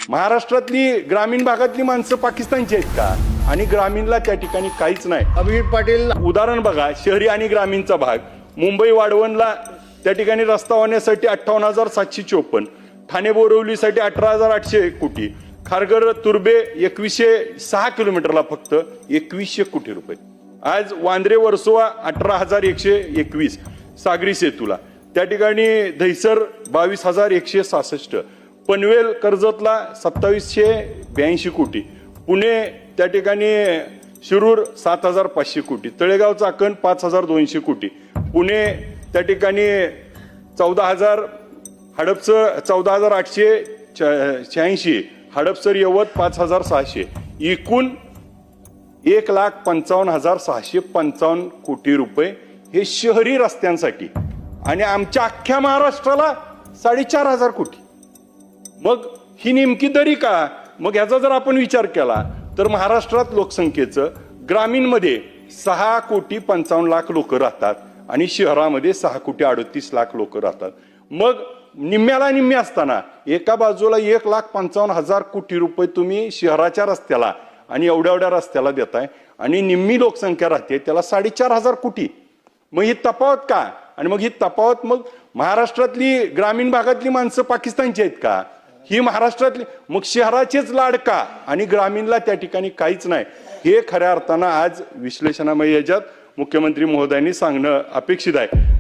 महाराष्ट्रातली ग्रामीण भागातली माणसं पाकिस्तानची आहेत का? आणि ग्रामीणला त्या ठिकाणी काहीच नाही. अभिजित पाटील उदाहरण बघा, शहरी आणि ग्रामीणचा भाग. मुंबई वाढवणला त्या ठिकाणी रस्ता होण्यासाठी 58,754, ठाणे बोरिवलीसाठी 18,800 कोटी, खारघर तुर्बे 2106 किलोमीटरला फक्त 2100 कोटी रुपये. आज वांद्रे वर्सोवा 18,121, सागरी सेतूला त्या ठिकाणी दहिसर 22,166, पनवेल कर्जतला 2782 कोटी, पुणे त्या ठिकाणी शिरूर 7,500 कोटी, तळेगाव चाकण 5,200 कोटी, पुणे त्या ठिकाणी 14,000, हडपसर 14,886, हडपसर यवत 5,600, एकूण 1,55,655 कोटी रुपये हे शहरी रस्त्यांसाठी. आणि आमच्या अख्ख्या महाराष्ट्राला 4,500 कोटी. मग ही नेमकी दरी का? मग ह्याचा जर आपण विचार केला तर महाराष्ट्रात लोकसंख्येचं ग्रामीणमध्ये 6,55,00,000 लोक राहतात आणि शहरामध्ये 6,38,00,000 लोक राहतात. मग निम्म्याला निम्मे असताना एका बाजूला 1,55,000 कोटी रुपये तुम्ही शहराच्या रस्त्याला आणि एवढ्या रस्त्याला देताय आणि निम्मी लोकसंख्या राहते त्याला 4,500 कोटी. मग ही तफावत का? आणि मग ही तफावत मग महाराष्ट्रातली ग्रामीण भागातली माणसं पाकिस्तानची आहेत का? ही महाराष्ट्रातली मग शहराचेच लाड का आणि ग्रामीणला त्या ठिकाणी काहीच नाही? हे खऱ्या अर्थानं आज विश्लेषणामय याच्यात मुख्यमंत्री महोदयांनी सांगणं अपेक्षित आहे.